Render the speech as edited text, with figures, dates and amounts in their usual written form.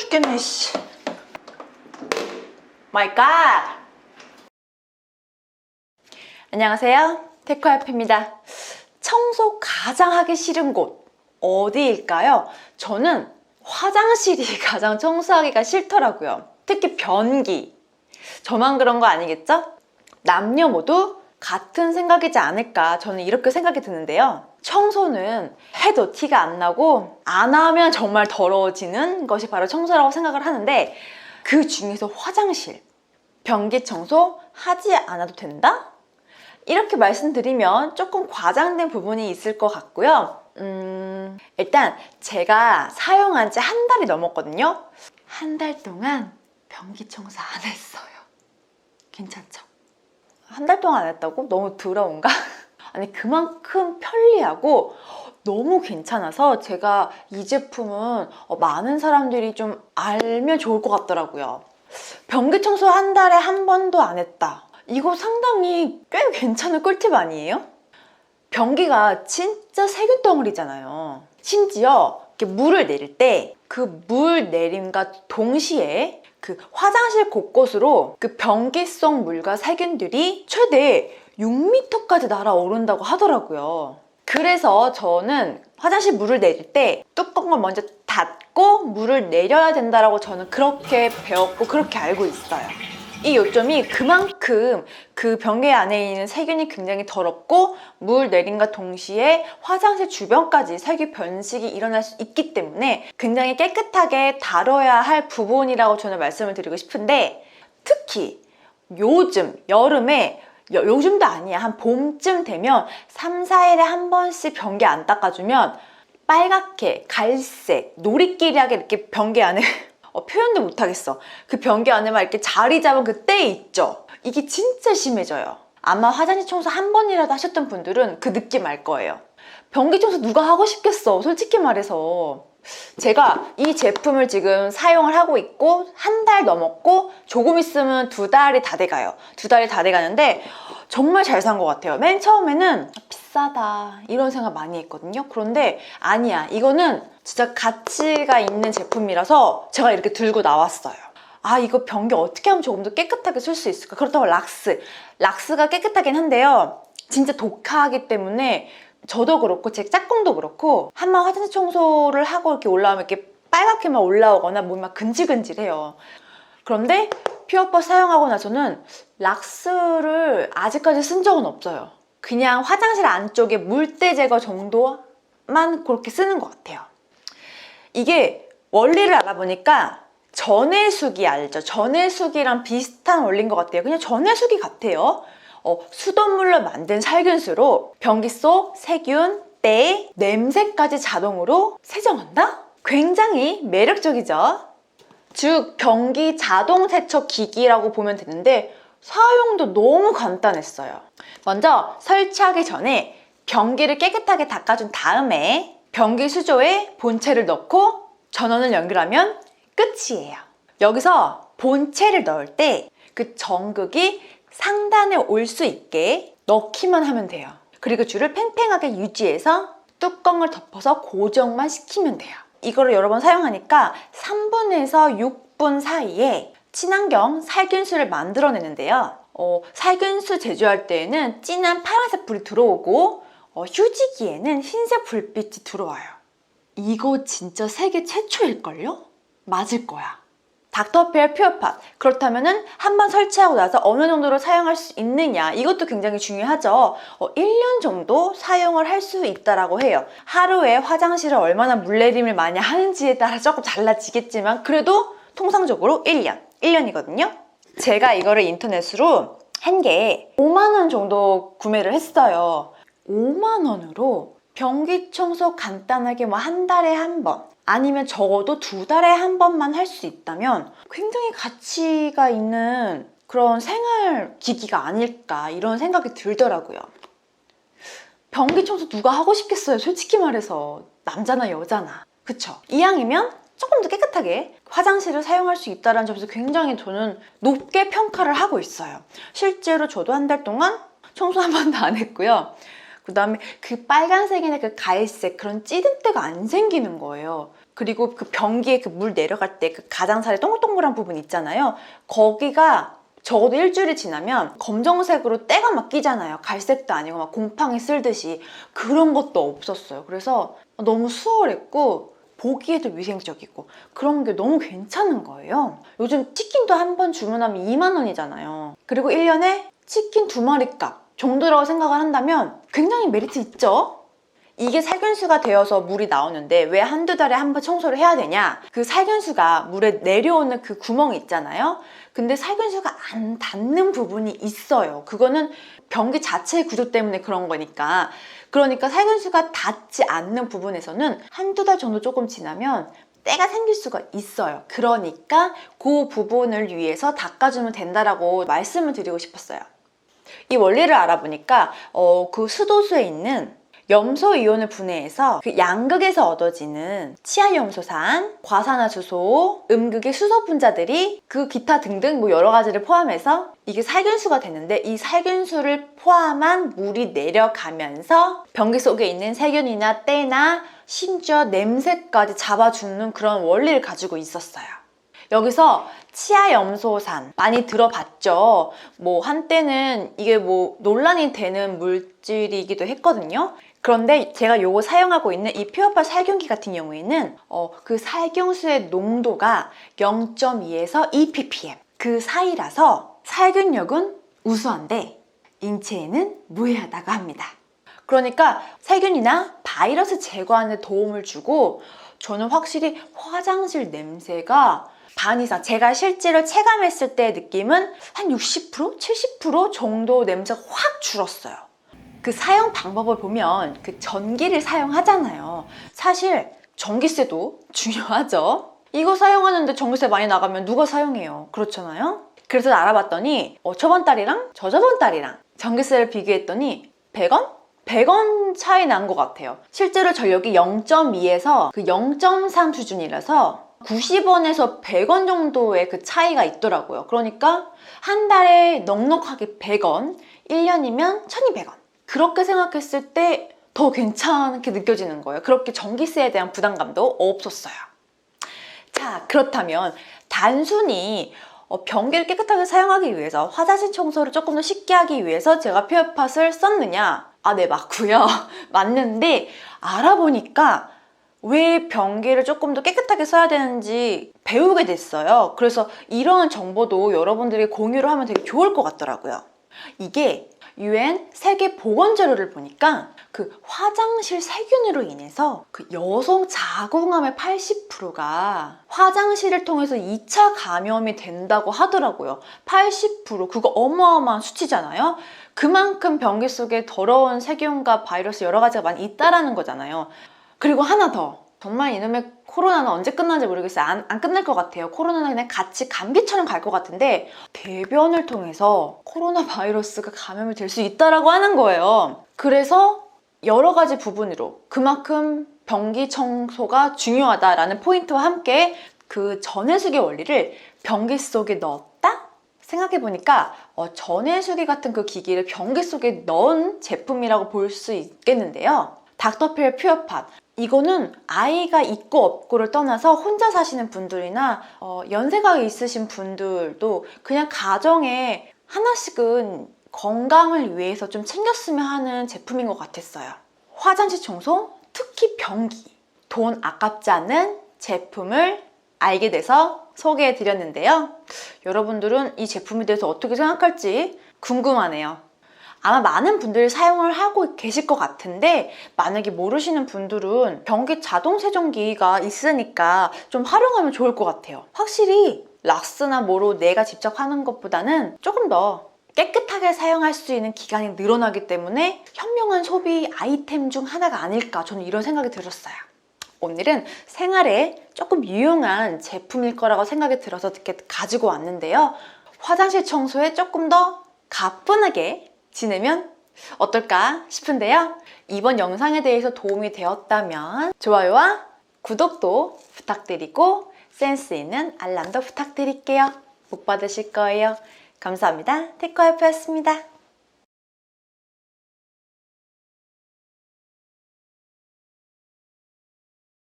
죽겠네, 씨. 마이 갓! 안녕하세요. 테크와이프입니다. 청소 가장 하기 싫은 곳 어디일까요? 저는 화장실이 가장 청소하기가 싫더라고요. 특히 변기. 저만 그런 거 아니겠죠? 남녀 모두 같은 생각이지 않을까, 저는 이렇게 생각이 드는데요. 청소는 해도 티가 안 나고 안 하면 정말 더러워지는 것이 바로 청소라고 생각을 하는데, 그 중에서 화장실, 변기 청소 하지 않아도 된다? 이렇게 말씀드리면 조금 과장된 부분이 있을 것 같고요. 일단 제가 사용한 지 한 달이 넘었거든요. 한 달 동안 변기 청소 안 했어요. 괜찮죠? 한 달 동안 안 했다고? 너무 더러운가? 아니, 그만큼 편리하고 너무 괜찮아서 제가 이 제품은 많은 사람들이 좀 알면 좋을 것 같더라고요. 변기 청소 한 달에 한 번도 안 했다. 이거 상당히 꽤 괜찮은 꿀팁 아니에요? 변기가 진짜 세균 덩어리잖아요. 심지어 이렇게 물을 내릴 때 그 물 내림과 동시에 그 화장실 곳곳으로 그 변기 속 물과 세균들이 최대 6m까지 날아오른다고 하더라고요. 그래서 저는 화장실 물을 내릴 때 뚜껑을 먼저 닫고 물을 내려야 된다고 저는 그렇게 배웠고 그렇게 알고 있어요. 이 요점이 그만큼 그 변기 안에 있는 세균이 굉장히 더럽고 물 내림과 동시에 화장실 주변까지 세균 변식이 일어날 수 있기 때문에 굉장히 깨끗하게 다뤄야 할 부분이라고 저는 말씀을 드리고 싶은데, 특히 요즘 여름에, 요즘도 아니야, 한 봄쯤 되면 3, 4일에 한 번씩 변기 안 닦아주면 빨갛게 갈색 노리끼리하게 이렇게 변기 안에 표현도 못하겠어. 그 변기 안에 막 이렇게 자리 잡은 그 때 있죠? 이게 진짜 심해져요. 아마 화장실 청소 한 번이라도 하셨던 분들은 그 느낌 알 거예요. 변기 청소 누가 하고 싶겠어, 솔직히 말해서. 제가 이 제품을 지금 사용을 하고 있고 한 달 넘었고 조금 있으면 2달이 다 돼가요. 2달이 다 돼가는데 정말 잘 산 것 같아요. 맨 처음에는 비싸다 이런 생각 많이 했거든요. 그런데 아니야, 이거는 진짜 가치가 있는 제품이라서 제가 이렇게 들고 나왔어요. 아, 이거 변기 어떻게 하면 조금 더 깨끗하게 쓸 수 있을까? 그렇다고 락스가 깨끗하긴 한데요, 진짜 독하기 때문에 저도 그렇고 제 짝꿍도 그렇고 한번 화장실 청소를 하고 이렇게 올라오면 이렇게 빨갛게만 올라오거나 몸이 막 근질근질해요. 그런데 퓨어퍼 사용하고 나서는 락스를 아직까지 쓴 적은 없어요. 그냥 화장실 안쪽에 물때 제거 정도만 그렇게 쓰는 것 같아요. 이게 원리를 알아보니까 전해수기 알죠? 전해수기랑 비슷한 원리인 것 같아요. 그냥 전해수기 같아요. 수돗물로 만든 살균수로 변기 속 세균, 때, 냄새까지 자동으로 세정한다? 굉장히 매력적이죠? 즉 변기 자동 세척 기기라고 보면 되는데 사용도 너무 간단했어요. 먼저 설치하기 전에 변기를 깨끗하게 닦아준 다음에 변기 수조에 본체를 넣고 전원을 연결하면 끝이에요. 여기서 본체를 넣을 때 그 전극이 상단에 올 수 있게 넣기만 하면 돼요. 그리고 줄을 팽팽하게 유지해서 뚜껑을 덮어서 고정만 시키면 돼요. 이거를 여러 번 사용하니까 3분에서 6분 사이에 친환경 살균수를 만들어내는데요. 살균수 제조할 때에는 진한 파란색 불이 들어오고 휴지기에는 흰색 불빛이 들어와요. 이거 진짜 세계 최초일걸요? 맞을 거야. 닥터페어 퓨어팟. 그렇다면은 한번 설치하고 나서 어느 정도로 사용할 수 있느냐, 이것도 굉장히 중요하죠. 1년 정도 사용을 할 수 있다라고 해요. 하루에 화장실을 얼마나 물내림을 많이 하는지에 따라 조금 달라지겠지만 그래도 통상적으로 1년이거든요. 제가 이거를 인터넷으로 한 게 5만 원 정도 구매를 했어요. 5만 원으로 변기 청소 간단하게 뭐 한 달에 한 번, 아니면 적어도 2달에 한 번만 할 수 있다면 굉장히 가치가 있는 그런 생활 기기가 아닐까, 이런 생각이 들더라고요. 변기 청소 누가 하고 싶겠어요, 솔직히 말해서. 남자나 여자나, 그쵸? 이왕이면 조금 더 깨끗하게 화장실을 사용할 수 있다는 점에서 굉장히 저는 높게 평가를 하고 있어요. 실제로 저도 한 달 동안 청소 한 번도 안 했고요. 그 다음에 그 빨간색이나 그 갈색 그런 찌든 때가 안 생기는 거예요. 그리고 그 변기에 그 물 내려갈 때 그 가장살이 동글동글한 부분 있잖아요. 거기가 적어도 일주일이 지나면 검정색으로 때가 막 끼잖아요. 갈색도 아니고 막 곰팡이 쓸듯이. 그런 것도 없었어요. 그래서 너무 수월했고 보기에도 위생적이고 그런 게 너무 괜찮은 거예요. 요즘 치킨도 한 번 주문하면 2만 원이잖아요. 그리고 1년에 치킨 2마리 값 정도라고 생각을 한다면 굉장히 메리트 있죠? 이게 살균수가 되어서 물이 나오는데 왜 한두 달에 한 번 청소를 해야 되냐? 그 살균수가 물에 내려오는 그 구멍이 있잖아요. 근데 살균수가 안 닿는 부분이 있어요. 그거는 변기 자체의 구조 때문에 그런 거니까. 그러니까 살균수가 닿지 않는 부분에서는 한두 달 정도 조금 지나면 때가 생길 수가 있어요. 그러니까 그 부분을 위해서 닦아주면 된다라고 말씀을 드리고 싶었어요. 이 원리를 알아보니까 그 수도수에 있는 염소 이온을 분해해서 그 양극에서 얻어지는 치아염소산, 과산화수소, 음극의 수소 분자들이 그 기타 등등 뭐 여러 가지를 포함해서 이게 살균수가 되는데 이 살균수를 포함한 물이 내려가면서 변기 속에 있는 세균이나 때나 심지어 냄새까지 잡아주는 그런 원리를 가지고 있었어요. 여기서 치아염소산 많이 들어봤죠? 뭐 한때는 이게 뭐 논란이 되는 물질이기도 했거든요. 그런데 제가 요거 사용하고 있는 이 퓨어파 살균기 같은 경우에는 그 살균수의 농도가 0.2에서 2 ppm 그 사이라서 살균력은 우수한데 인체에는 무해하다고 합니다. 그러니까 세균이나 바이러스 제거하는 데 도움을 주고 저는 확실히 화장실 냄새가 반 이상, 제가 실제로 체감했을 때의 느낌은 한 60%? 70% 정도 냄새가 확 줄었어요. 그 사용 방법을 보면 그 전기를 사용하잖아요. 사실 전기세도 중요하죠. 이거 사용하는데 전기세 많이 나가면 누가 사용해요? 그렇잖아요. 그래서 알아봤더니 저번 달이랑 저저번 달이랑 전기세를 비교했더니 100원? 100원 차이 난 것 같아요. 실제로 전력이 0.2에서 그 0.3 수준이라서 90원에서 100원 정도의 그 차이가 있더라고요. 그러니까 한 달에 넉넉하게 100원, 1년이면 1200원. 그렇게 생각했을 때 더 괜찮게 느껴지는 거예요. 그렇게 전기세에 대한 부담감도 없었어요. 자, 그렇다면 단순히 변기를 깨끗하게 사용하기 위해서 화장실 청소를 조금 더 쉽게 하기 위해서 제가 퓨어팟을 썼느냐? 아, 네, 맞고요. 맞는데 알아보니까 왜 변기를 조금 더 깨끗하게 써야 되는지 배우게 됐어요. 그래서 이런 정보도 여러분들이 공유를 하면 되게 좋을 것 같더라고요. 이게 UN 세계보건자료를 보니까 그 화장실 세균으로 인해서 그 여성 자궁암의 80%가 화장실을 통해서 2차 감염이 된다고 하더라고요. 80%, 그거 어마어마한 수치잖아요. 그만큼 변기 속에 더러운 세균과 바이러스 여러 가지가 많이 있다라는 거잖아요. 그리고 하나 더, 정말 이놈의 코로나는 언제 끝나는지 모르겠어요. 안 끝날 것 같아요. 코로나는 그냥 같이 감기처럼 갈 것 같은데 대변을 통해서 코로나 바이러스가 감염이 될 수 있다라고 하는 거예요. 그래서 여러 가지 부분으로 그만큼 변기 청소가 중요하다라는 포인트와 함께 그 전해수기 원리를 변기 속에 넣었다? 생각해보니까 전해수기 같은 그 기기를 변기 속에 넣은 제품이라고 볼 수 있겠는데요. 닥터필 퓨어팟, 이거는 아이가 있고 없고를 떠나서 혼자 사시는 분들이나 연세가 있으신 분들도 그냥 가정에 하나씩은 건강을 위해서 좀 챙겼으면 하는 제품인 것 같았어요. 화장실 청소, 특히 변기, 돈 아깝지 않은 제품을 알게 돼서 소개해 드렸는데요. 여러분들은 이 제품에 대해서 어떻게 생각할지 궁금하네요. 아마 많은 분들이 사용을 하고 계실 것 같은데 만약에 모르시는 분들은 변기 자동 세정기가 있으니까 좀 활용하면 좋을 것 같아요. 확실히 락스나 뭐로 내가 직접 하는 것보다는 조금 더 깨끗하게 사용할 수 있는 기간이 늘어나기 때문에 현명한 소비 아이템 중 하나가 아닐까, 저는 이런 생각이 들었어요. 오늘은 생활에 조금 유용한 제품일 거라고 생각이 들어서 이렇게 가지고 왔는데요. 화장실 청소에 조금 더 가뿐하게 지내면 어떨까 싶은데요. 이번 영상에 대해서 도움이 되었다면 좋아요와 구독도 부탁드리고 센스 있는 알람도 부탁드릴게요. 복 받으실 거예요. 감사합니다. 테크와이프였습니다.